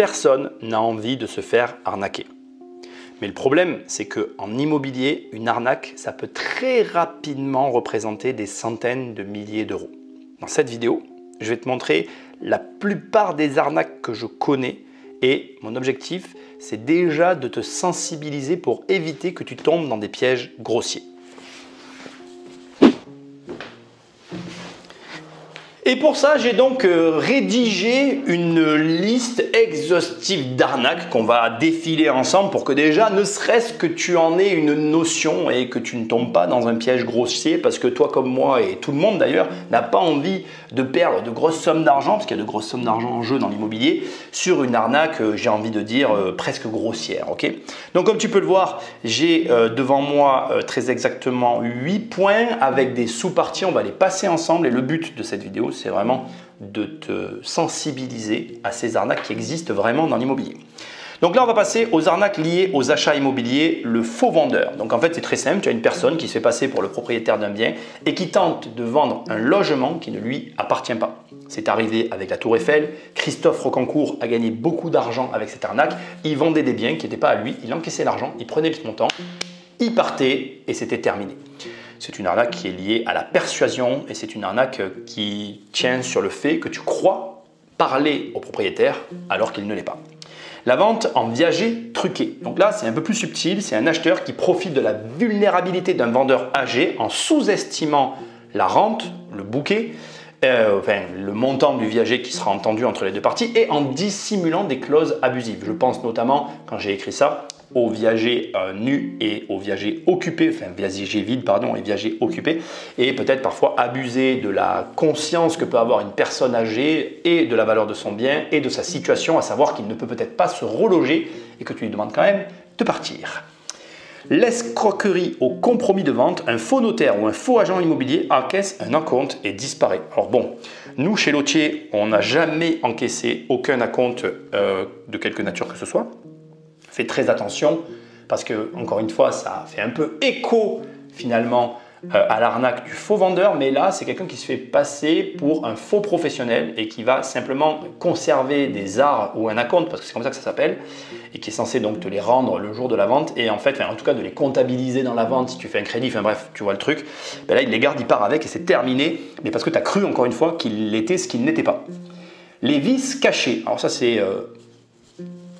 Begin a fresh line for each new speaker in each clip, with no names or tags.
personne n'a envie de se faire arnaquer. Mais le problème, c'est qu'en immobilier, une arnaque, ça peut très rapidement représenter des centaines de milliers d'euros. Dans cette vidéo, je vais te montrer la plupart des arnaques que je connais et mon objectif, c'est déjà de te sensibiliser pour éviter que tu tombes dans des pièges grossiers. Et pour ça, j'ai donc rédigé une liste exhaustive d'arnaques qu'on va défiler ensemble pour que déjà, ne serait-ce que tu en aies une notion et que tu ne tombes pas dans un piège grossier parce que toi comme moi et tout le monde d'ailleurs n'a pas envie de perdre de grosses sommes d'argent, parce qu'il y a de grosses sommes d'argent en jeu dans l'immobilier, sur une arnaque, j'ai envie de dire, presque grossière. Okay, donc comme tu peux le voir, j'ai devant moi très exactement 8 points avec des sous-parties, on va les passer ensemble et le but de cette vidéo, c'est vraiment de te sensibiliser à ces arnaques qui existent vraiment dans l'immobilier. Donc là, on va passer aux arnaques liées aux achats immobiliers, le faux vendeur. Donc en fait, c'est très simple, tu as une personne qui se fait passer pour le propriétaire d'un bien et qui tente de vendre un logement qui ne lui appartient pas. C'est arrivé avec la Tour Eiffel, Christophe Rocancourt a gagné beaucoup d'argent avec cette arnaque, il vendait des biens qui n'étaient pas à lui, il encaissait l'argent, il prenait le montant, il partait et c'était terminé. C'est une arnaque qui est liée à la persuasion et c'est une arnaque qui tient sur le fait que tu crois parler au propriétaire alors qu'il ne l'est pas. La vente en viager truqué. Donc là, c'est un peu plus subtil. C'est un acheteur qui profite de la vulnérabilité d'un vendeur âgé en sous-estimant la rente, le bouquet, le montant du viager qui sera entendu entre les deux parties et en dissimulant des clauses abusives. Je pense notamment, quand j'ai écrit ça, au viager nu et au viager occupé, enfin viager vide pardon et viager occupé, et peut-être parfois abuser de la conscience que peut avoir une personne âgée et de la valeur de son bien et de sa situation, à savoir qu'il ne peut peut-être pas se reloger et que tu lui demandes quand même de partir. L'escroquerie au compromis de vente, un faux notaire ou un faux agent immobilier encaisse un acompte et disparaît. Alors bon, nous chez Lotier, on n'a jamais encaissé aucun acompte de quelque nature que ce soit. Fais très attention parce que, encore une fois, ça fait un peu écho finalement à l'arnaque du faux vendeur, mais là, c'est quelqu'un qui se fait passer pour un faux professionnel et qui va simplement conserver des arts ou un acompte, parce que c'est comme ça que ça s'appelle, et qui est censé donc te les rendre le jour de la vente et en fait, en tout cas de les comptabiliser dans la vente si tu fais un crédit, enfin bref, tu vois le truc. Ben là, il les garde, il part avec et c'est terminé, mais parce que tu as cru encore une fois qu'il était ce qu'il n'était pas. Les vices cachés, alors ça c'est...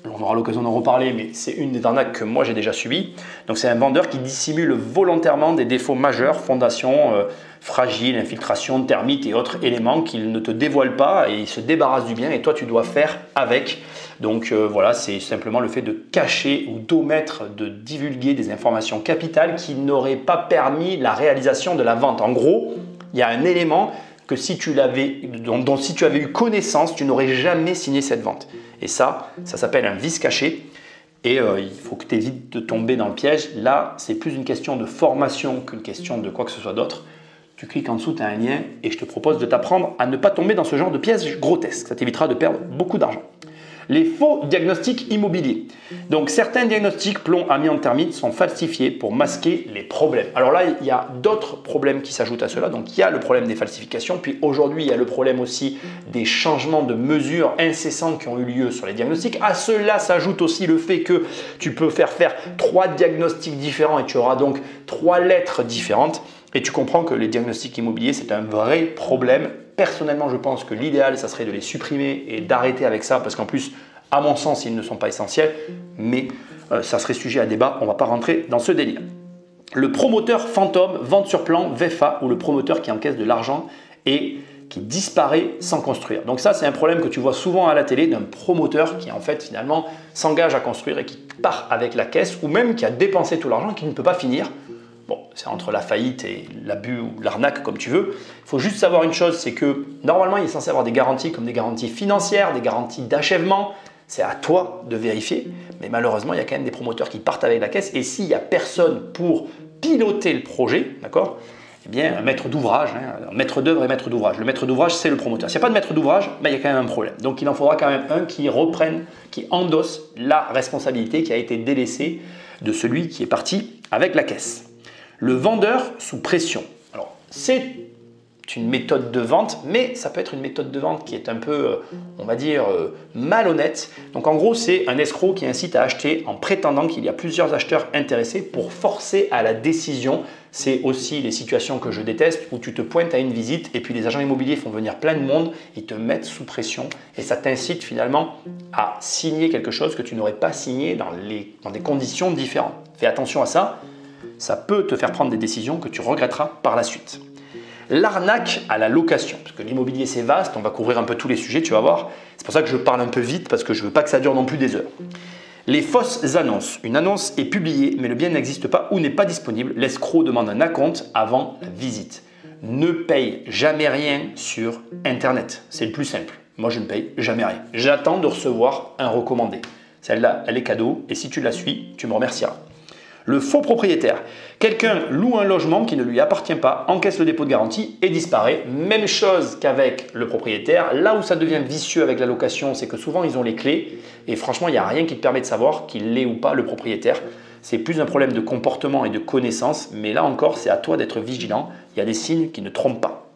on aura l'occasion d'en reparler, mais c'est une des arnaques que moi j'ai déjà subies. Donc c'est un vendeur qui dissimule volontairement des défauts majeurs, fondations fragiles, infiltration, termites et autres éléments qu'il ne te dévoile pas et il se débarrasse du bien et toi tu dois faire avec. Donc voilà, c'est simplement le fait de cacher ou d'omettre de divulguer des informations capitales qui n'auraient pas permis la réalisation de la vente. En gros, il y a un élément que si tu dont si tu avais eu connaissance, tu n'aurais jamais signé cette vente. Et ça s'appelle un vice caché et il faut que tu évites de tomber dans le piège. Là, c'est plus une question de formation qu'une question de quoi que ce soit d'autre. Tu cliques en dessous, tu as un lien et je te propose de t'apprendre à ne pas tomber dans ce genre de piège grotesque. Ça t'évitera de perdre beaucoup d'argent. Les faux diagnostics immobiliers. Donc certains diagnostics plomb, amiante, termites sont falsifiés pour masquer les problèmes. Alors là, il y a d'autres problèmes qui s'ajoutent à cela. Donc il y a le problème des falsifications, puis aujourd'hui il y a le problème aussi des changements de mesures incessants qui ont eu lieu sur les diagnostics. À cela s'ajoute aussi le fait que tu peux faire 3 diagnostics différents et tu auras donc 3 lettres différentes. Et tu comprends que les diagnostics immobiliers, c'est un vrai problème. Personnellement, je pense que l'idéal, ça serait de les supprimer et d'arrêter avec ça parce qu'en plus, à mon sens, ils ne sont pas essentiels. Mais ça serait sujet à débat, on ne va pas rentrer dans ce délire. Le promoteur fantôme, vente sur plan, VFA, ou le promoteur qui encaisse de l'argent et qui disparaît sans construire. Donc ça, c'est un problème que tu vois souvent à la télé d'un promoteur qui en fait finalement s'engage à construire et qui part avec la caisse ou même qui a dépensé tout l'argent et qui ne peut pas finir. Bon, c'est entre la faillite et l'abus ou l'arnaque comme tu veux. Il faut juste savoir une chose, c'est que normalement il est censé avoir des garanties comme des garanties financières, des garanties d'achèvement. C'est à toi de vérifier. Mais malheureusement, il y a quand même des promoteurs qui partent avec la caisse. Et s'il n'y a personne pour piloter le projet, d'accord, eh bien, un maître d'ouvrage, un maître d'œuvre et maître d'ouvrage. Le maître d'ouvrage, c'est le promoteur. S'il n'y a pas de maître d'ouvrage, ben, il y a quand même un problème. Donc il en faudra quand même un qui reprenne, qui endosse la responsabilité qui a été délaissée de celui qui est parti avec la caisse. Le vendeur sous pression. Alors, c'est c'est une méthode de vente, mais ça peut être une méthode de vente qui est un peu, on va dire, malhonnête. Donc en gros, c'est un escroc qui incite à acheter en prétendant qu'il y a plusieurs acheteurs intéressés pour forcer à la décision. C'est aussi les situations que je déteste où tu te pointes à une visite et puis les agents immobiliers font venir plein de monde, ils te mettent sous pression et ça t'incite finalement à signer quelque chose que tu n'aurais pas signé dans des conditions différentes. Fais attention à ça, ça peut te faire prendre des décisions que tu regretteras par la suite. L'arnaque à la location, parce que l'immobilier c'est vaste, on va couvrir un peu tous les sujets, tu vas voir. C'est pour ça que je parle un peu vite parce que je ne veux pas que ça dure non plus des heures. Les fausses annonces. Une annonce est publiée mais le bien n'existe pas ou n'est pas disponible. L'escroc demande un acompte avant la visite. Ne paye jamais rien sur Internet. C'est le plus simple. Moi je ne paye jamais rien. J'attends de recevoir un recommandé. Celle-là, elle est cadeau et si tu la suis, tu me remercieras. Le faux propriétaire. Quelqu'un loue un logement qui ne lui appartient pas, encaisse le dépôt de garantie et disparaît. Même chose qu'avec le propriétaire. Là où ça devient vicieux avec la location, c'est que souvent ils ont les clés et franchement, il n'y a rien qui te permet de savoir qu'il l'est ou pas le propriétaire. C'est plus un problème de comportement et de connaissance, mais là encore, c'est à toi d'être vigilant. Il y a des signes qui ne trompent pas.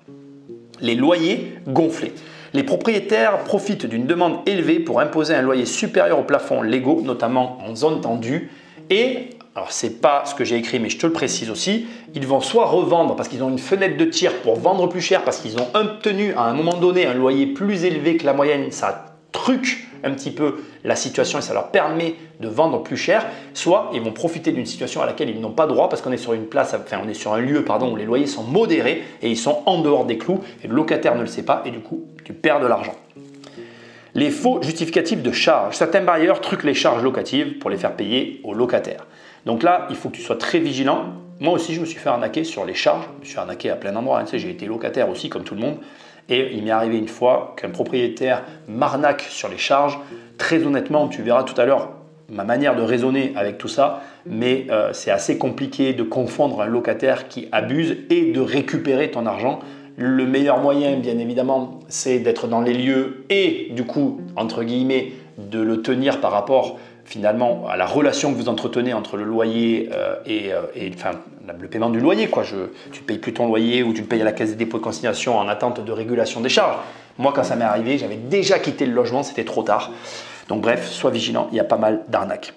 Les loyers gonflés. Les propriétaires profitent d'une demande élevée pour imposer un loyer supérieur aux plafonds légaux, notamment en zone tendue et alors, ce n'est pas ce que j'ai écrit, mais je te le précise aussi, ils vont soit revendre parce qu'ils ont une fenêtre de tir pour vendre plus cher, parce qu'ils ont obtenu à un moment donné un loyer plus élevé que la moyenne, ça truque un petit peu la situation et ça leur permet de vendre plus cher, soit ils vont profiter d'une situation à laquelle ils n'ont pas droit parce qu'on est sur une place, enfin on est sur un lieu où les loyers sont modérés et ils sont en dehors des clous et le locataire ne le sait pas et du coup tu perds de l'argent. Les faux justificatifs de charges. Certains bailleurs truquent les charges locatives pour les faire payer aux locataires. Donc là, il faut que tu sois très vigilant. Moi aussi, je me suis fait arnaquer sur les charges. Je me suis arnaqué à plein d'endroits. Tu sais, j'ai été locataire aussi, comme tout le monde. Et il m'est arrivé une fois qu'un propriétaire m'arnaque sur les charges. Très honnêtement, tu verras tout à l'heure ma manière de raisonner avec tout ça. Mais c'est assez compliqué de confondre un locataire qui abuse et de récupérer ton argent. Le meilleur moyen, bien évidemment, c'est d'être dans les lieux et du coup, entre guillemets, de le tenir par rapport finalement à la relation que vous entretenez entre le loyer et le paiement du loyer. Tu ne payes plus ton loyer ou tu le payes à la caisse des dépôts de consignation en attente de régulation des charges. Moi, quand ça m'est arrivé, j'avais déjà quitté le logement, c'était trop tard. Donc bref, sois vigilant, il y a pas mal d'arnaques.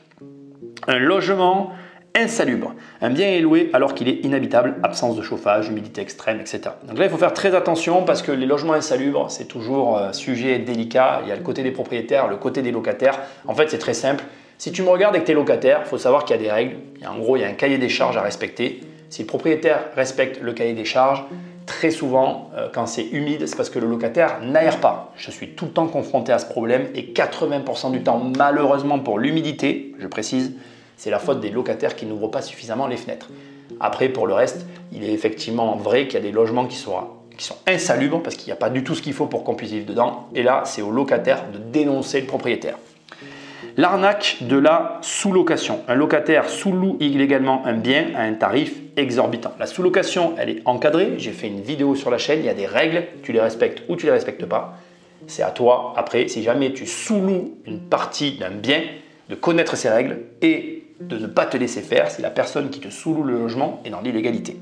Un logement insalubre. Un bien est loué alors qu'il est inhabitable, absence de chauffage, humidité extrême, etc. Donc là, il faut faire très attention parce que les logements insalubres, c'est toujours un sujet délicat. Il y a le côté des propriétaires, le côté des locataires. En fait, c'est très simple. Si tu me regardes et que tu es locataire, il faut savoir qu'il y a des règles. En gros, il y a un cahier des charges à respecter. Si le propriétaire respecte le cahier des charges, très souvent, quand c'est humide, c'est parce que le locataire n'aère pas. Je suis tout le temps confronté à ce problème et 80% du temps, malheureusement pour l'humidité, je précise, c'est la faute des locataires qui n'ouvrent pas suffisamment les fenêtres. Après, pour le reste, il est effectivement vrai qu'il y a des logements qui sont insalubres parce qu'il n'y a pas du tout ce qu'il faut pour qu'on puisse vivre dedans. Et là, c'est au locataire de dénoncer le propriétaire. L'arnaque de la sous-location. Un locataire sous-loue illégalement un bien à un tarif exorbitant. La sous-location, elle est encadrée. J'ai fait une vidéo sur la chaîne. Il y a des règles. Tu les respectes ou tu les respectes pas. C'est à toi, après, si jamais tu sous-loues une partie d'un bien, de connaître ces règles et de ne pas te laisser faire si la personne qui te sous-loue le logement est dans l'illégalité.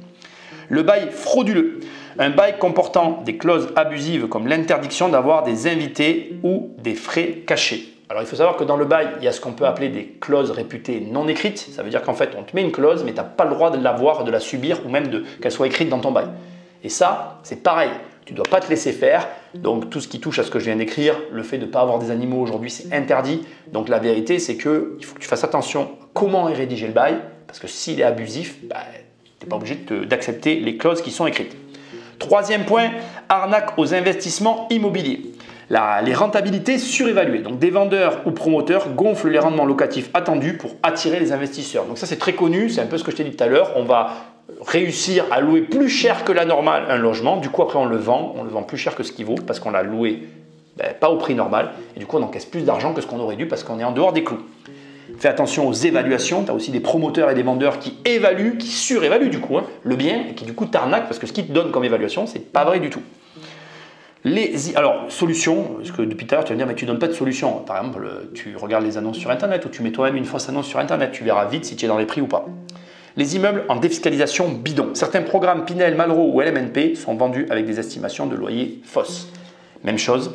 Le bail frauduleux. Un bail comportant des clauses abusives comme l'interdiction d'avoir des invités ou des frais cachés. Alors il faut savoir que dans le bail, il y a ce qu'on peut appeler des clauses réputées non écrites. Ça veut dire qu'en fait, on te met une clause, mais tu n'as pas le droit de l'avoir, de la subir ou même qu'elle soit écrite dans ton bail. Et ça, c'est pareil. Tu ne dois pas te laisser faire. Donc tout ce qui touche à ce que je viens d'écrire, le fait de ne pas avoir des animaux aujourd'hui, c'est interdit. Donc la vérité, c'est qu'il faut que tu fasses attention à comment est rédigé le bail. Parce que s'il est abusif, tu n'es pas obligé d'accepter les clauses qui sont écrites. Troisième point, arnaque aux investissements immobiliers. Les rentabilités surévaluées. Donc des vendeurs ou promoteurs gonflent les rendements locatifs attendus pour attirer les investisseurs. Donc ça c'est très connu, c'est un peu ce que je t'ai dit tout à l'heure. On va réussir à louer plus cher que la normale un logement. Du coup après on le vend plus cher que ce qu'il vaut parce qu'on l'a loué pas au prix normal. Et du coup on encaisse plus d'argent que ce qu'on aurait dû parce qu'on est en dehors des clous. Fais attention aux évaluations. Tu as aussi des promoteurs et des vendeurs qui évaluent, qui surévaluent du coup le bien et qui du coup t'arnaquent parce que ce qu'ils te donnent comme évaluation, c'est pas vrai du tout. Alors, solution, parce que depuis tout à l'heure, tu vas me dire, mais tu ne donnes pas de solution. Par exemple, tu regardes les annonces sur Internet ou tu mets toi-même une fausse annonce sur Internet. Tu verras vite si tu es dans les prix ou pas. Les immeubles en défiscalisation bidon. Certains programmes Pinel, Malraux ou LMNP sont vendus avec des estimations de loyer fausses. Même chose,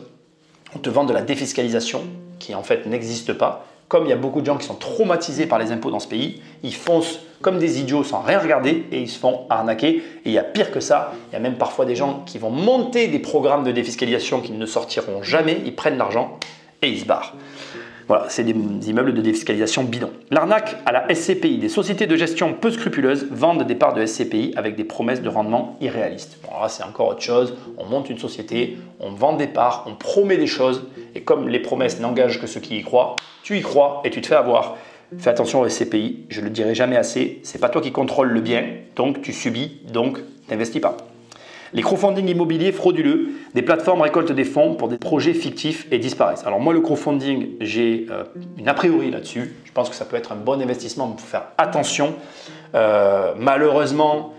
on te vend de la défiscalisation qui en fait n'existe pas. Comme il y a beaucoup de gens qui sont traumatisés par les impôts dans ce pays, ils foncent comme des idiots sans rien regarder et ils se font arnaquer. Et il y a pire que ça, il y a même parfois des gens qui vont monter des programmes de défiscalisation qui ne sortiront jamais, ils prennent l'argent et ils se barrent. Voilà, c'est des immeubles de défiscalisation bidon. L'arnaque à la SCPI. Des sociétés de gestion peu scrupuleuses vendent des parts de SCPI avec des promesses de rendement irréalistes. Bon, là, c'est encore autre chose. On monte une société, on vend des parts, on promet des choses. Et comme les promesses n'engagent que ceux qui y croient, tu y crois et tu te fais avoir. Fais attention aux SCPI, je ne le dirai jamais assez. Ce n'est pas toi qui contrôle le bien, donc tu subis, donc n'investis pas. Les crowdfunding immobiliers frauduleux, des plateformes récoltent des fonds pour des projets fictifs et disparaissent. Alors moi, le crowdfunding, j'ai une a priori là-dessus. Je pense que ça peut être un bon investissement, mais il faut faire attention. Malheureusement,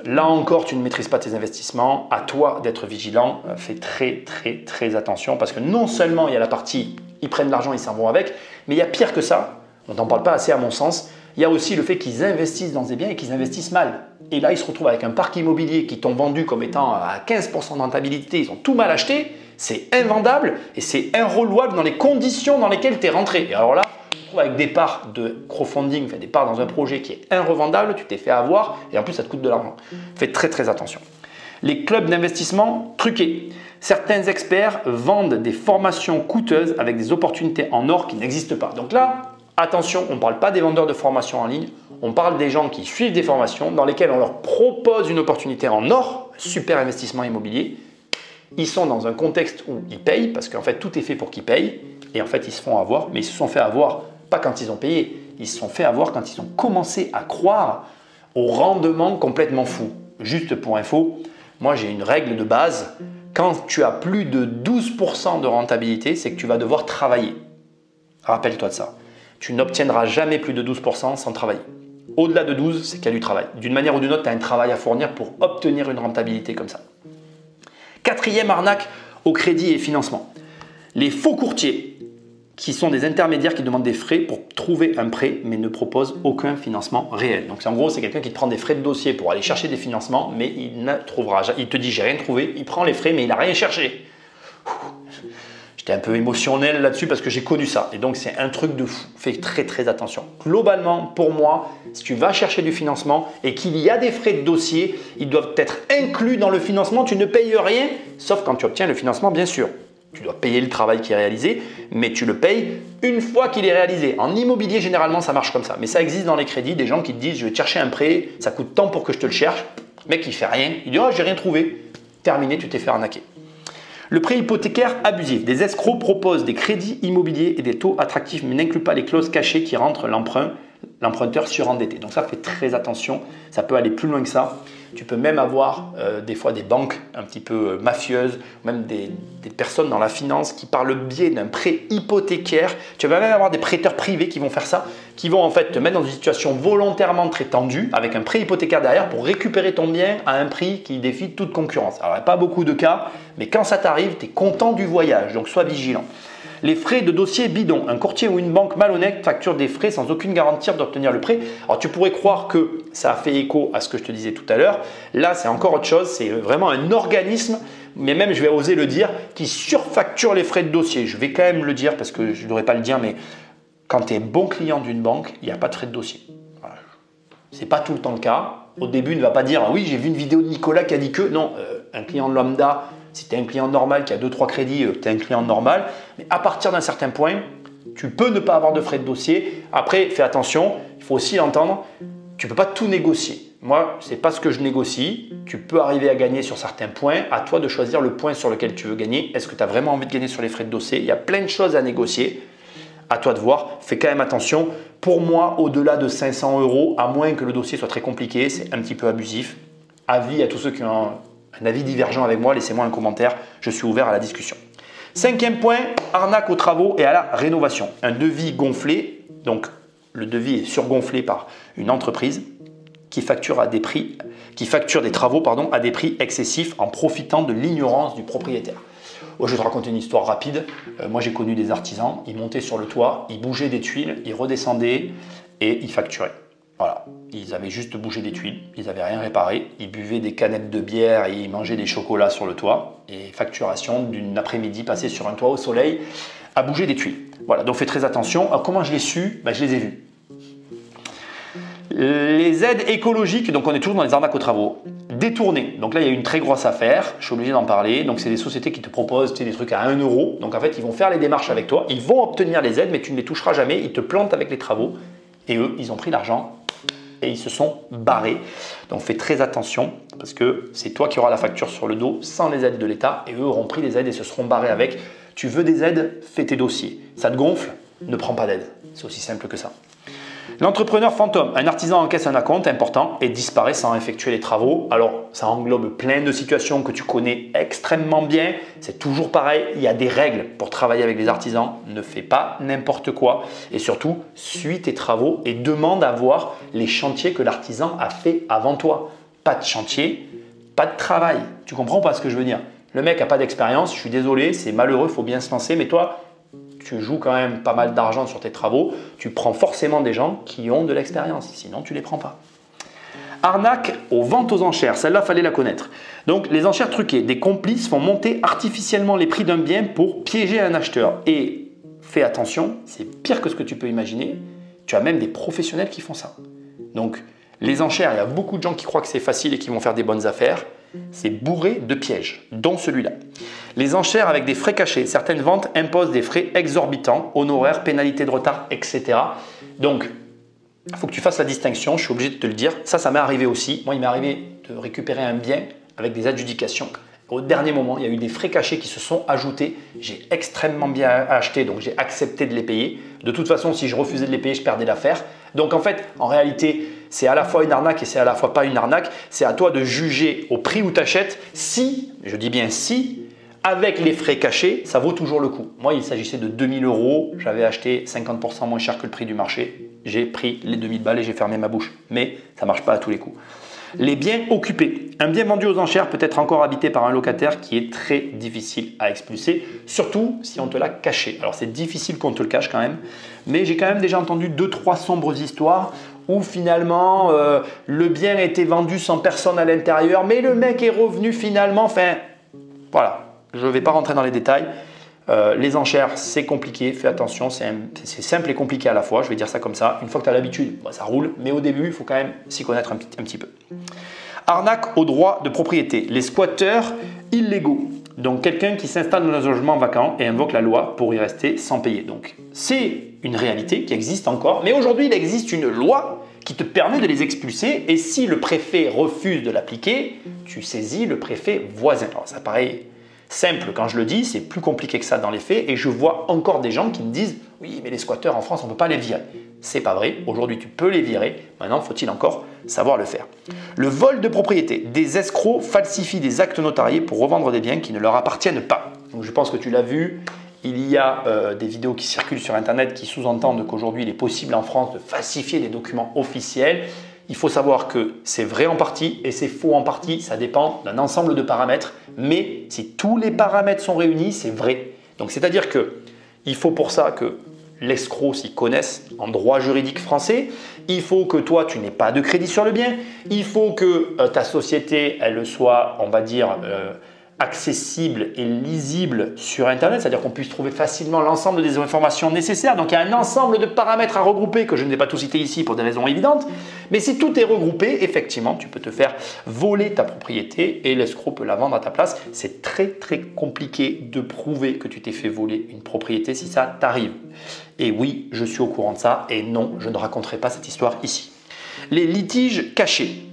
là encore, tu ne maîtrises pas tes investissements. À toi d'être vigilant. Fais très attention parce que non seulement il y a la partie, ils prennent l'argent, ils s'en vont avec, mais il y a pire que ça. On n'en parle pas assez à mon sens. Il y a aussi le fait qu'ils investissent dans des biens et qu'ils investissent mal. Et là, ils se retrouvent avec un parc immobilier qui t'ont vendu comme étant à 15% de rentabilité. Ils ont tout mal acheté. C'est invendable et c'est inrelouable dans les conditions dans lesquelles tu es rentré. Et alors là, tu te retrouves avec des parts de crowdfunding, des parts dans un projet qui est irrevendable. Tu t'es fait avoir et en plus, ça te coûte de l'argent. Fais très attention. Les clubs d'investissement truqués. Certains experts vendent des formations coûteuses avec des opportunités en or qui n'existent pas. Donc là, attention, on ne parle pas des vendeurs de formations en ligne, on parle des gens qui suivent des formations dans lesquelles on leur propose une opportunité en or, un super investissement immobilier. Ils sont dans un contexte où ils payent, parce qu'en fait tout est fait pour qu'ils payent, et en fait ils se font avoir, mais ils se sont fait avoir pas quand ils ont payé, ils se sont fait avoir quand ils ont commencé à croire au rendement complètement fou. Juste pour info, moi j'ai une règle de base, quand tu as plus de 12% de rentabilité, c'est que tu vas devoir travailler. Rappelle-toi de ça. Tu n'obtiendras jamais plus de 12% sans travailler. Au-delà de 12, c'est qu'il y a du travail. D'une manière ou d'une autre, tu as un travail à fournir pour obtenir une rentabilité comme ça. Quatrième arnaque au crédit et financement. Les faux courtiers, qui sont des intermédiaires qui demandent des frais pour trouver un prêt, mais ne proposent aucun financement réel. Donc en gros, c'est quelqu'un qui te prend des frais de dossier pour aller chercher des financements, mais il ne trouvera jamais. Il te dit, j'ai rien trouvé, il prend les frais, mais il n'a rien cherché. J'étais un peu émotionnel là-dessus parce que j'ai connu ça. Et donc, c'est un truc de fou. Fais très attention. Globalement, pour moi, si tu vas chercher du financement et qu'il y a des frais de dossier, ils doivent être inclus dans le financement. Tu ne payes rien, sauf quand tu obtiens le financement, bien sûr. Tu dois payer le travail qui est réalisé, mais tu le payes une fois qu'il est réalisé. En immobilier, généralement, ça marche comme ça. Mais ça existe dans les crédits, des gens qui te disent, je vais te chercher un prêt, ça coûte tant pour que je te le cherche. Le mec, il fait rien. Il dit, oh, j'ai rien trouvé. Terminé, tu t'es fait arnaquer. Le prêt hypothécaire abusif. Des escrocs proposent des crédits immobiliers et des taux attractifs, mais n'incluent pas les clauses cachées qui rendent l'emprunteur surendetté. Donc ça, fais très attention. Ça peut aller plus loin que ça. Tu peux même avoir des fois des banques un petit peu mafieuses, même des personnes dans la finance qui, par le biais d'un prêt hypothécaire, tu vas même avoir des prêteurs privés qui vont faire ça, qui vont en fait te mettre dans une situation volontairement très tendue avec un prêt hypothécaire derrière pour récupérer ton bien à un prix qui défie toute concurrence. Alors, il n'y a pas beaucoup de cas, mais quand ça t'arrive, tu es content du voyage, donc sois vigilant. Les frais de dossier bidon. Un courtier ou une banque malhonnête facture des frais sans aucune garantie d'obtenir le prêt. Alors tu pourrais croire que ça a fait écho à ce que je te disais tout à l'heure. Là, c'est encore autre chose. C'est vraiment un organisme, mais même je vais oser le dire, qui surfacture les frais de dossier. Je vais quand même le dire parce que je ne devrais pas le dire, mais quand tu es bon client d'une banque, il n'y a pas de frais de dossier. Voilà. Ce n'est pas tout le temps le cas. Au début, ne va pas dire « oui, j'ai vu une vidéo de Nicolas qui a dit que… » Non, un client lambda… Si tu es un client normal qui a 2-3 crédits, tu es un client normal. Mais à partir d'un certain point, tu peux ne pas avoir de frais de dossier. Après, fais attention, il faut aussi l'entendre, tu ne peux pas tout négocier. Moi, ce n'est pas ce que je négocie. Tu peux arriver à gagner sur certains points. À toi de choisir le point sur lequel tu veux gagner. Est-ce que tu as vraiment envie de gagner sur les frais de dossier? Il y a plein de choses à négocier. À toi de voir. Fais quand même attention. Pour moi, au-delà de 500 €, à moins que le dossier soit très compliqué, c'est un petit peu abusif. Avis à tous ceux qui ont un avis divergent avec moi, laissez-moi un commentaire, je suis ouvert à la discussion. Cinquième point, arnaque aux travaux et à la rénovation. Un devis gonflé, donc le devis est surgonflé par une entreprise qui facture des travaux à des prix excessifs en profitant de l'ignorance du propriétaire. Je vais te raconter une histoire rapide. Moi j'ai connu des artisans, ils montaient sur le toit, ils bougeaient des tuiles, ils redescendaient et ils facturaient. Voilà, ils avaient juste bougé des tuiles, ils n'avaient rien réparé, ils buvaient des canettes de bière et ils mangeaient des chocolats sur le toit. Et facturation d'une après-midi passée sur un toit au soleil à bouger des tuiles. Voilà, donc fais très attention. Alors comment je l'ai su? Je les ai vus. Les aides écologiques, donc on est toujours dans les arnaques aux travaux. Détournées, donc là il y a une très grosse affaire, je suis obligé d'en parler. Donc c'est des sociétés qui te proposent des trucs à 1 euro. Donc en fait ils vont faire les démarches avec toi, ils vont obtenir les aides mais tu ne les toucheras jamais, ils te plantent avec les travaux. Et eux, ils ont pris l'argent et ils se sont barrés. Donc fais très attention parce que c'est toi qui auras la facture sur le dos sans les aides de l'État et eux auront pris les aides et se seront barrés avec. Tu veux des aides, fais tes dossiers. Ça te gonfle, ne prends pas d'aide. C'est aussi simple que ça. L'entrepreneur fantôme, un artisan encaisse un acompte important et disparaît sans effectuer les travaux. Alors, ça englobe plein de situations que tu connais extrêmement bien. C'est toujours pareil, il y a des règles pour travailler avec les artisans. Ne fais pas n'importe quoi et surtout, suis tes travaux et demande à voir les chantiers que l'artisan a fait avant toi. Pas de chantier, pas de travail. Tu comprends pas ce que je veux dire? Le mec n'a pas d'expérience, je suis désolé, c'est malheureux, il faut bien se lancer, mais toi, tu joues quand même pas mal d'argent sur tes travaux, tu prends forcément des gens qui ont de l'expérience, sinon tu ne les prends pas. Arnaque aux ventes aux enchères, celle-là, fallait la connaître. Donc les enchères truquées, des complices font monter artificiellement les prix d'un bien pour piéger un acheteur. Et fais attention, c'est pire que ce que tu peux imaginer, tu as même des professionnels qui font ça. Donc les enchères, il y a beaucoup de gens qui croient que c'est facile et qui vont faire des bonnes affaires. C'est bourré de pièges, dont celui-là. Les enchères avec des frais cachés. Certaines ventes imposent des frais exorbitants, honoraires, pénalités de retard, etc. Donc, il faut que tu fasses la distinction, je suis obligé de te le dire. Ça m'est arrivé aussi. Moi, il m'est arrivé de récupérer un bien avec des adjudications. Au dernier moment, il y a eu des frais cachés qui se sont ajoutés. J'ai extrêmement bien acheté, donc j'ai accepté de les payer. De toute façon, si je refusais de les payer, je perdais l'affaire. Donc en fait, en réalité, c'est à la fois une arnaque et c'est à la fois pas une arnaque. C'est à toi de juger au prix où tu achètes si, je dis bien si, avec les frais cachés, ça vaut toujours le coup. Moi, il s'agissait de 2000 €. J'avais acheté 50% moins cher que le prix du marché. J'ai pris les 2000 balles et j'ai fermé ma bouche. Mais ça ne marche pas à tous les coups. Les biens occupés. Un bien vendu aux enchères peut être encore habité par un locataire qui est très difficile à expulser, surtout si on te l'a caché. Alors c'est difficile qu'on te le cache quand même, mais j'ai quand même déjà entendu 2-3 sombres histoires où finalement le bien a été vendu sans personne à l'intérieur, mais le mec est revenu finalement. Enfin, voilà, je ne vais pas rentrer dans les détails. Les enchères, c'est compliqué, fais attention, c'est simple et compliqué à la fois, je vais dire ça comme ça. Une fois que tu as l'habitude, ça roule, mais au début, il faut quand même s'y connaître un petit peu. Arnaque aux droits de propriété, les squatteurs illégaux. Donc quelqu'un qui s'installe dans un logement vacant et invoque la loi pour y rester sans payer. Donc c'est une réalité qui existe encore, mais aujourd'hui, il existe une loi qui te permet de les expulser et si le préfet refuse de l'appliquer, tu saisis le préfet voisin. Alors ça paraît simple quand je le dis, c'est plus compliqué que ça dans les faits et je vois encore des gens qui me disent « Oui, mais les squatteurs en France, on ne peut pas les virer. » C'est pas vrai, aujourd'hui tu peux les virer, maintenant faut-il encore savoir le faire. Le vol de propriété, des escrocs falsifient des actes notariés pour revendre des biens qui ne leur appartiennent pas. Donc je pense que tu l'as vu, il y a des vidéos qui circulent sur internet qui sous-entendent qu'aujourd'hui il est possible en France de falsifier des documents officiels. Il faut savoir que c'est vrai en partie et c'est faux en partie, ça dépend d'un ensemble de paramètres, mais si tous les paramètres sont réunis, c'est vrai. Donc c'est-à-dire qu'il faut pour ça que l'escroc s'y connaisse en droit juridique français, il faut que toi tu n'aies pas de crédit sur le bien, il faut que ta société elle soit, on va dire, accessible et lisible sur Internet, c'est-à-dire qu'on puisse trouver facilement l'ensemble des informations nécessaires. Donc il y a un ensemble de paramètres à regrouper que je ne vais pas tous citer ici pour des raisons évidentes. Mais si tout est regroupé, effectivement, tu peux te faire voler ta propriété et l'escroc peut la vendre à ta place. C'est très très compliqué de prouver que tu t'es fait voler une propriété si ça t'arrive. Et oui, je suis au courant de ça et non, je ne raconterai pas cette histoire ici. Les litiges cachés.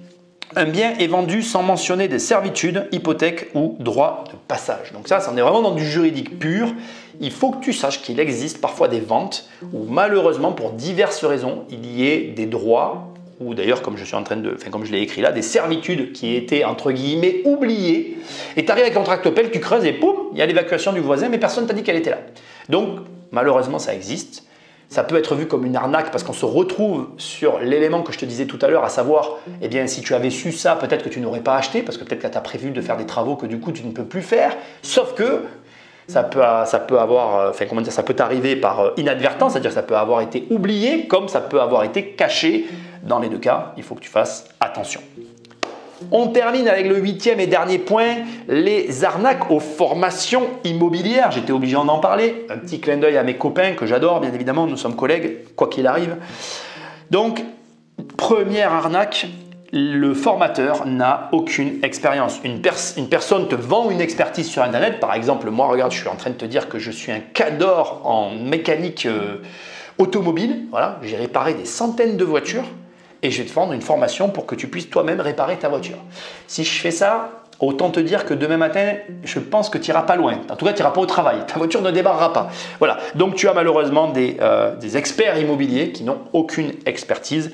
Un bien est vendu sans mentionner des servitudes, hypothèques ou droits de passage. Donc ça, on est vraiment dans du juridique pur. Il faut que tu saches qu'il existe parfois des ventes où malheureusement, pour diverses raisons, il y ait des droits ou d'ailleurs, comme je l'ai écrit là, des servitudes qui étaient entre guillemets oubliées. Et tu arrives avec ton tractopelle, tu creuses et poum, il y a l'évacuation du voisin, mais personne ne t'a dit qu'elle était là. Donc malheureusement, ça existe. Ça peut être vu comme une arnaque parce qu'on se retrouve sur l'élément que je te disais tout à l'heure, à savoir, eh bien, si tu avais su ça, peut-être que tu n'aurais pas acheté parce que peut-être que tu as prévu de faire des travaux que du coup tu ne peux plus faire. Sauf que ça peut t'arriver par inadvertance, c'est-à-dire que ça peut avoir été oublié comme ça peut avoir été caché Dans les deux cas, il faut que tu fasses attention. On termine avec le 8e et dernier point, les arnaques aux formations immobilières. J'étais obligé d'en parler. Un petit clin d'œil à mes copains que j'adore, bien évidemment, nous sommes collègues, quoi qu'il arrive. Donc, première arnaque, le formateur n'a aucune expérience. Une personne te vend une expertise sur Internet. Par exemple, moi, regarde, je suis en train de te dire que je suis un cador en mécanique automobile. Voilà, j'ai réparé des centaines de voitures. Et je vais te vendre une formation pour que tu puisses toi-même réparer ta voiture. Si je fais ça, autant te dire que demain matin, je pense que tu n'iras pas loin. En tout cas, tu n'iras pas au travail. Ta voiture ne démarrera pas. Voilà. Donc, tu as malheureusement des experts immobiliers qui n'ont aucune expertise.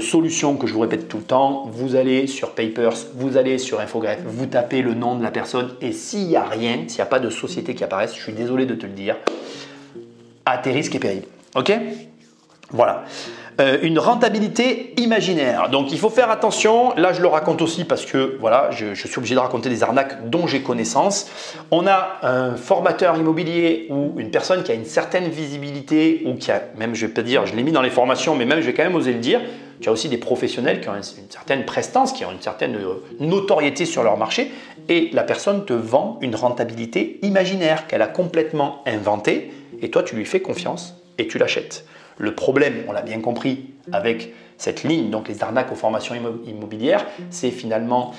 Solution que je vous répète tout le temps, vous allez sur Papers, vous allez sur Infogreffe, vous tapez le nom de la personne et s'il n'y a rien, s'il n'y a pas de société qui apparaisse, je suis désolé de te le dire, à tes risques et périls. Ok ? Voilà. Une rentabilité imaginaire. Donc, il faut faire attention. Là, je le raconte aussi parce que voilà, je suis obligé de raconter des arnaques dont j'ai connaissance. On a un formateur immobilier ou une personne qui a une certaine visibilité ou qui a, même je vais pas dire, je l'ai mis dans les formations, mais même je vais quand même oser le dire, tu as aussi des professionnels qui ont une certaine prestance, qui ont une certaine notoriété sur leur marché et la personne te vend une rentabilité imaginaire qu'elle a complètement inventée et toi, tu lui fais confiance et tu l'achètes. Le problème, on l'a bien compris avec cette ligne, donc les arnaques aux formations immobilières, c'est finalement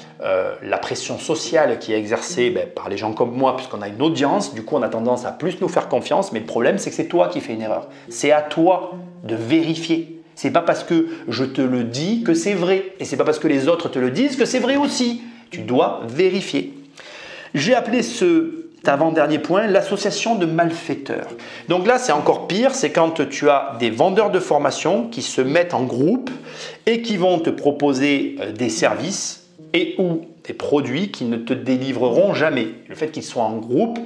la pression sociale qui est exercée par les gens comme moi, puisqu'on a une audience, du coup on a tendance à plus nous faire confiance, mais le problème c'est que c'est toi qui fais une erreur. C'est à toi de vérifier. C'est pas parce que je te le dis que c'est vrai, et c'est pas parce que les autres te le disent que c'est vrai aussi. Tu dois vérifier. J'ai appelé avant-dernier point, l'association de malfaiteurs. Donc là, c'est encore pire, c'est quand tu as des vendeurs de formation qui se mettent en groupe et qui vont te proposer des services et ou des produits qui ne te délivreront jamais. Le fait qu'ils soient en groupe,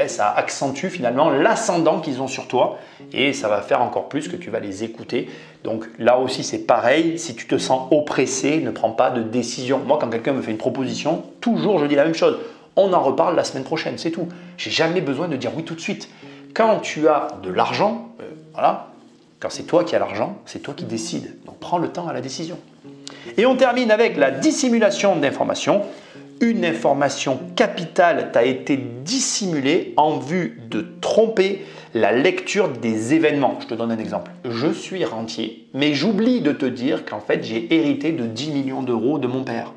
ça accentue finalement l'ascendant qu'ils ont sur toi et ça va faire encore plus que tu vas les écouter. Donc là aussi, c'est pareil. Si tu te sens oppressé, ne prends pas de décision. Moi, quand quelqu'un me fait une proposition, toujours je dis la même chose. On en reparle la semaine prochaine, c'est tout. J'ai jamais besoin de dire oui tout de suite. Quand tu as de l'argent, voilà, quand c'est toi qui as l'argent, c'est toi qui décides. Donc prends le temps à la décision. Et on termine avec la dissimulation d'informations. Une information capitale t'a été dissimulée en vue de tromper la lecture des événements. Je te donne un exemple. Je suis rentier, mais j'oublie de te dire qu'en fait, j'ai hérité de 10 millions d'euros de mon père.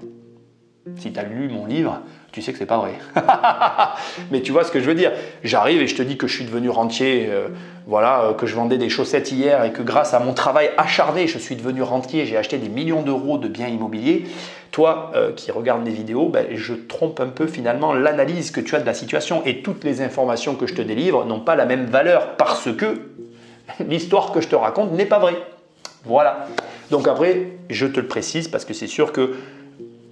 Si tu as lu mon livre, tu sais que c'est pas vrai. Mais tu vois ce que je veux dire. J'arrive et je te dis que je suis devenu rentier, que je vendais des chaussettes hier et que grâce à mon travail acharné, je suis devenu rentier, j'ai acheté des millions d'euros de biens immobiliers. Toi qui regardes mes vidéos, je trompe un peu finalement l'analyse que tu as de la situation et toutes les informations que je te délivre n'ont pas la même valeur parce que l'histoire que je te raconte n'est pas vraie. Voilà. Donc après, je te le précise parce que c'est sûr que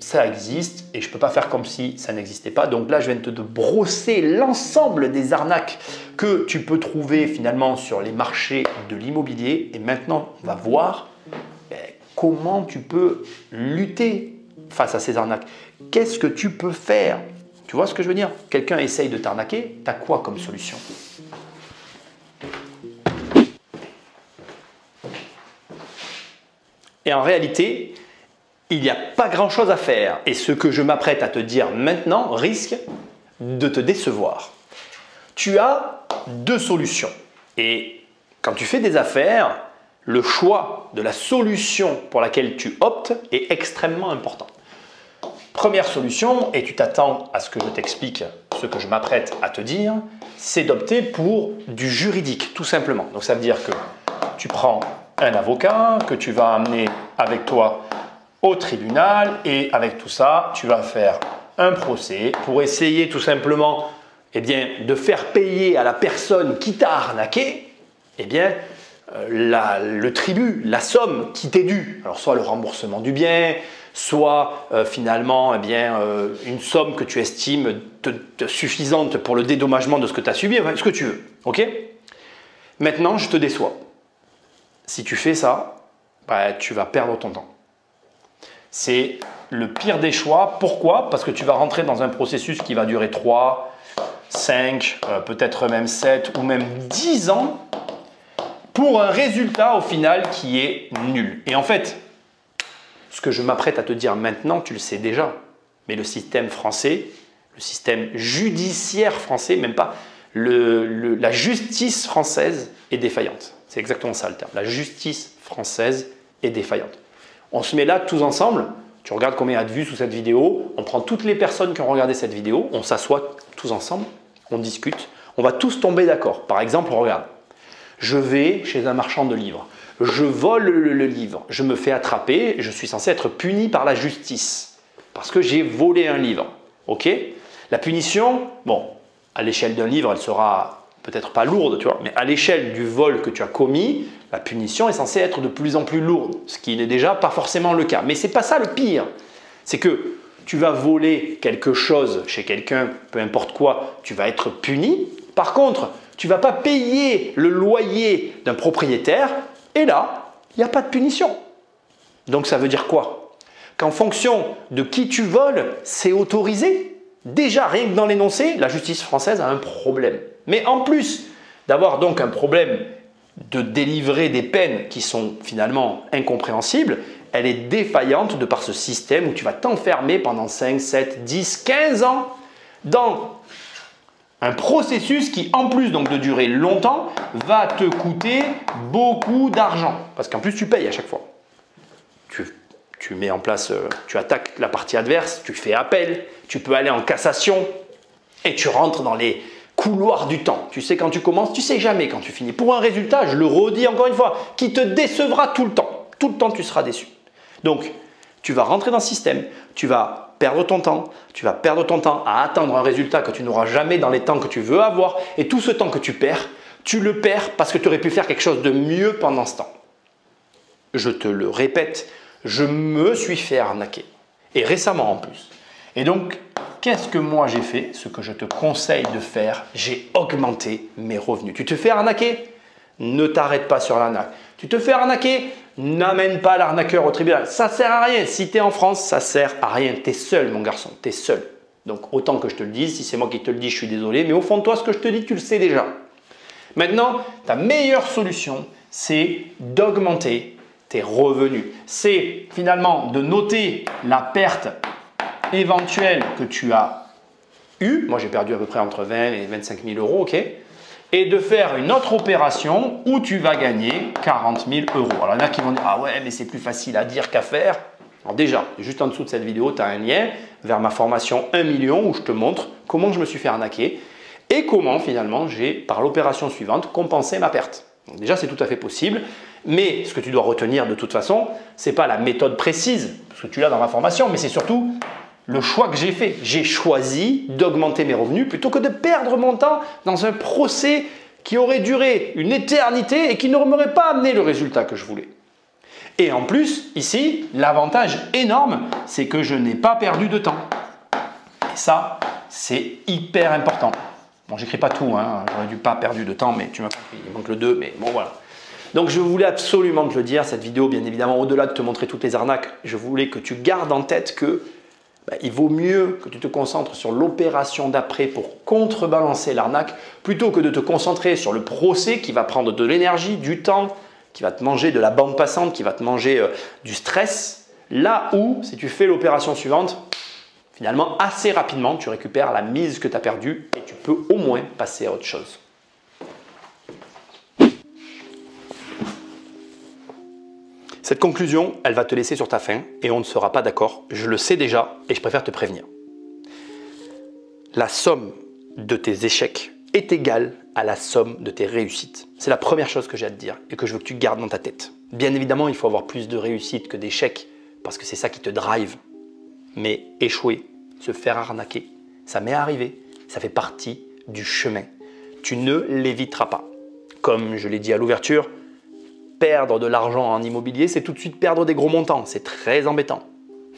ça existe et je ne peux pas faire comme si ça n'existait pas. Donc là, je viens de te brosser l'ensemble des arnaques que tu peux trouver finalement sur les marchés de l'immobilier. Et maintenant, on va voir comment tu peux lutter face à ces arnaques. Qu'est-ce que tu peux faire? Tu vois ce que je veux dire? Quelqu'un essaye de t'arnaquer, tu as quoi comme solution? Et en réalité, il n'y a pas grand-chose à faire et ce que je m'apprête à te dire maintenant risque de te décevoir. Tu as deux solutions et quand tu fais des affaires, le choix de la solution pour laquelle tu optes est extrêmement important. Première solution, et tu t'attends à ce que je t'explique ce que je m'apprête à te dire, c'est d'opter pour du juridique, tout simplement. Donc ça veut dire que tu prends un avocat que tu vas amener avec toi au tribunal et avec tout ça, tu vas faire un procès pour essayer tout simplement de faire payer à la personne qui t'a arnaqué le tribut, la somme qui t'est due. Alors soit le remboursement du bien, soit finalement une somme que tu estimes suffisante pour le dédommagement de ce que tu as subi, enfin, ce que tu veux. Ok? Maintenant, je te déçois. Si tu fais ça, tu vas perdre ton temps. C'est le pire des choix. Pourquoi? Parce que tu vas rentrer dans un processus qui va durer 3, 5, peut-être même 7 ou même 10 ans pour un résultat au final qui est nul. Et en fait, Ce que je m'apprête à te dire maintenant, tu le sais déjà. Mais le système français, le système judiciaire français, même pas, la justice française est défaillante. C'est exactement ça le terme. La justice française est défaillante. On se met là tous ensemble, tu regardes combien il y a de vues sous cette vidéo, on prend toutes les personnes qui ont regardé cette vidéo, on s'assoit tous ensemble, on discute, on va tous tomber d'accord. Par exemple, regarde, je vais chez un marchand de livres, je vole le livre, je me fais attraper, je suis censé être puni par la justice parce que j'ai volé un livre. Ok? La punition, bon, à l'échelle d'un livre, elle sera peut-être pas lourde, tu vois, mais à l'échelle du vol que tu as commis, la punition est censée être de plus en plus lourde, ce qui n'est déjà pas forcément le cas. Mais ce n'est pas ça le pire. C'est que tu vas voler quelque chose chez quelqu'un, peu importe quoi, tu vas être puni. Par contre, tu ne vas pas payer le loyer d'un propriétaire et là, il n'y a pas de punition. Donc ça veut dire quoi? Qu'en fonction de qui tu voles, c'est autorisé. Déjà, rien que dans l'énoncé, la justice française a un problème. Mais en plus d'avoir donc un problème de délivrer des peines qui sont finalement incompréhensibles, elle est défaillante de par ce système où tu vas t'enfermer pendant 5, 7, 10, 15 ans dans un processus qui, en plus donc de durer longtemps, va te coûter beaucoup d'argent. Parce qu'en plus, tu payes à chaque fois. Tu mets en place, tu attaques la partie adverse, tu fais appel, tu peux aller en cassation et tu rentres dans les couloirs du temps. Tu sais quand tu commences, tu sais jamais quand tu finis. Pour un résultat, je le redis encore une fois, qui te décevra tout le temps. Tout le temps, tu seras déçu. Donc, tu vas rentrer dans le système, tu vas perdre ton temps, à attendre un résultat que tu n'auras jamais dans les temps que tu veux avoir. Et tout ce temps que tu le perds parce que tu aurais pu faire quelque chose de mieux pendant ce temps. Je te le répète, je me suis fait arnaquer. Et récemment en plus. Et donc, qu'est-ce que moi j'ai fait? Ce que je te conseille de faire, j'ai augmenté mes revenus. Tu te fais arnaquer? Ne t'arrête pas sur l'arnaque. Tu te fais arnaquer? N'amène pas l'arnaqueur au tribunal. Ça ne sert à rien. Si tu es en France, ça ne sert à rien. Tu es seul, mon garçon. Tu es seul. Donc, autant que je te le dise, si c'est moi qui te le dis, je suis désolé. Mais au fond de toi, ce que je te dis, tu le sais déjà. Maintenant, ta meilleure solution, c'est d'augmenter tes revenus. C'est finalement de noter la perte éventuelle que tu as eue. Moi, j'ai perdu à peu près entre 20 et 25 000 euros, ok? Et de faire une autre opération où tu vas gagner 40 000 euros. Alors, il y en a qui vont dire « Ah ouais, mais c'est plus facile à dire qu'à faire. » Alors déjà, juste en dessous de cette vidéo, tu as un lien vers ma formation 1 million où je te montre comment je me suis fait arnaquer et comment finalement j'ai, par l'opération suivante, compensé ma perte. Donc déjà, c'est tout à fait possible. Mais ce que tu dois retenir de toute façon, ce n'est pas la méthode précise, parce que tu l'as dans ma formation, mais c'est surtout le choix que j'ai fait. J'ai choisi d'augmenter mes revenus plutôt que de perdre mon temps dans un procès qui aurait duré une éternité et qui ne m'aurait pas amené le résultat que je voulais. Et en plus, ici, l'avantage énorme, c'est que je n'ai pas perdu de temps. Et ça, c'est hyper important. Bon, j'écris pas tout, hein. J'aurais dû pas perdu de temps, mais tu m'as compris. Il manque le 2, mais bon, voilà. Donc, je voulais absolument te le dire, cette vidéo, bien évidemment, au-delà de te montrer toutes les arnaques, je voulais que tu gardes en tête que il vaut mieux que tu te concentres sur l'opération d'après pour contrebalancer l'arnaque plutôt que de te concentrer sur le procès qui va prendre de l'énergie, du temps, qui va te manger de la bande passante, qui va te manger du stress. Là où, si tu fais l'opération suivante, finalement, assez rapidement, tu récupères la mise que tu as perdue et tu peux au moins passer à autre chose. Cette conclusion, elle va te laisser sur ta faim et on ne sera pas d'accord. Je le sais déjà et je préfère te prévenir. La somme de tes échecs est égale à la somme de tes réussites. C'est la première chose que j'ai à te dire et que je veux que tu gardes dans ta tête. Bien évidemment, il faut avoir plus de réussites que d'échecs parce que c'est ça qui te drive. Mais échouer, se faire arnaquer, ça m'est arrivé. Ça fait partie du chemin. Tu ne l'éviteras pas. Comme je l'ai dit à l'ouverture, perdre de l'argent en immobilier, c'est tout de suite perdre des gros montants. C'est très embêtant.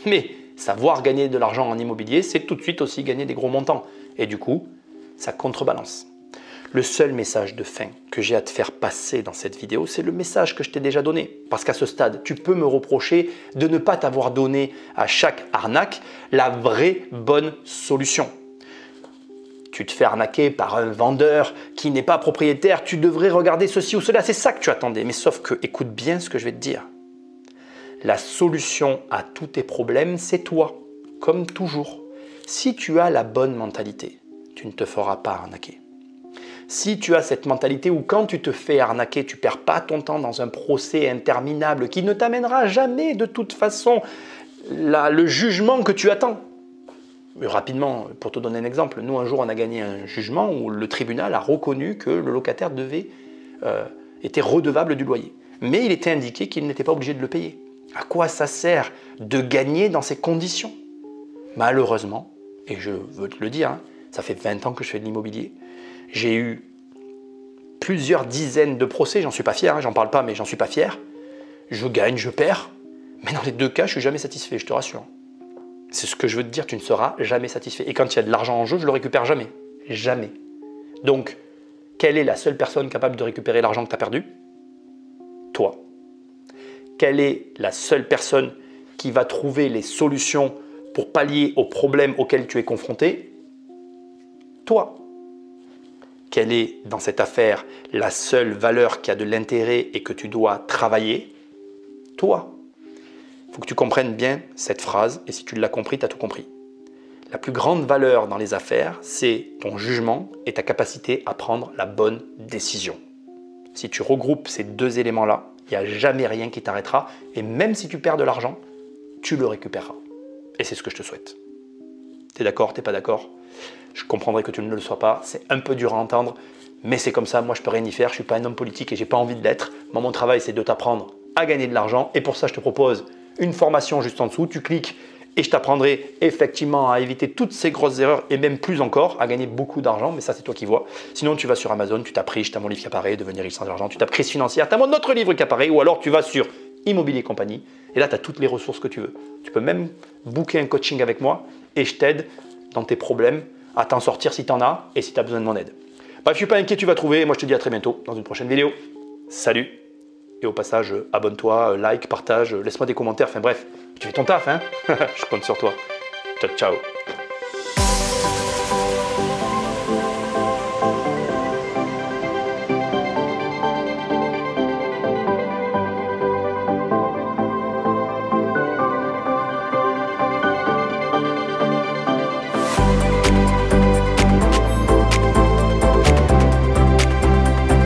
Mais savoir gagner de l'argent en immobilier, c'est tout de suite aussi gagner des gros montants. Et du coup, ça contrebalance. Le seul message de fin que j'ai à te faire passer dans cette vidéo, c'est le message que je t'ai déjà donné. Parce qu'à ce stade, tu peux me reprocher de ne pas t'avoir donné à chaque arnaque la vraie bonne solution. Tu te fais arnaquer par un vendeur qui n'est pas propriétaire, tu devrais regarder ceci ou cela, c'est ça que tu attendais. Mais sauf que, écoute bien ce que je vais te dire. La solution à tous tes problèmes, c'est toi, comme toujours. Si tu as la bonne mentalité, tu ne te feras pas arnaquer. Si tu as cette mentalité où quand tu te fais arnaquer, tu ne perds pas ton temps dans un procès interminable qui ne t'amènera jamais de toute façon le jugement que tu attends. Rapidement, pour te donner un exemple, nous un jour on a gagné un jugement où le tribunal a reconnu que le locataire était redevable du loyer. Mais il était indiqué qu'il n'était pas obligé de le payer. À quoi ça sert de gagner dans ces conditions? Malheureusement, et je veux te le dire, hein, ça fait 20 ans que je fais de l'immobilier, j'ai eu plusieurs dizaines de procès, j'en suis pas fier, hein, j'en parle pas mais j'en suis pas fier. Je gagne, je perds, mais dans les deux cas, je suis jamais satisfait, je te rassure. C'est ce que je veux te dire, tu ne seras jamais satisfait. Et quand il y a de l'argent en jeu, je le récupère jamais. Jamais. Donc, quelle est la seule personne capable de récupérer l'argent que tu as perdu? Toi. Quelle est la seule personne qui va trouver les solutions pour pallier aux problèmes auxquels tu es confronté? Toi. Quelle est dans cette affaire la seule valeur qui a de l'intérêt et que tu dois travailler? Toi. Il faut que tu comprennes bien cette phrase et si tu l'as compris, tu as tout compris. La plus grande valeur dans les affaires, c'est ton jugement et ta capacité à prendre la bonne décision. Si tu regroupes ces deux éléments-là, il n'y a jamais rien qui t'arrêtera et même si tu perds de l'argent, tu le récupéreras. Et c'est ce que je te souhaite. T'es d'accord, t'es pas d'accord? Je comprendrai que tu ne le sois pas, c'est un peu dur à entendre, mais c'est comme ça, moi je peux rien y faire, je ne suis pas un homme politique et j'ai pas envie de l'être. Moi mon travail c'est de t'apprendre à gagner de l'argent et pour ça je te propose une formation juste en dessous, tu cliques et je t'apprendrai effectivement à éviter toutes ces grosses erreurs et même plus encore, à gagner beaucoup d'argent, mais ça c'est toi qui vois. Sinon tu vas sur Amazon, tu tapes riche, tu as mon livre qui apparaît, devenir riche sans argent, tu tapes crise financière, tu as mon autre livre qui apparaît ou alors tu vas sur Immobilier Compagnie et là tu as toutes les ressources que tu veux. Tu peux même booker un coaching avec moi et je t'aide dans tes problèmes à t'en sortir si tu en as et si tu as besoin de mon aide. Bref, je suis pas inquiet, tu vas trouver. Moi, je te dis à très bientôt dans une prochaine vidéo. Salut! Et au passage, abonne-toi, like, partage, laisse-moi des commentaires. Enfin bref, tu fais ton taf, hein? Je compte sur toi. Ciao, ciao!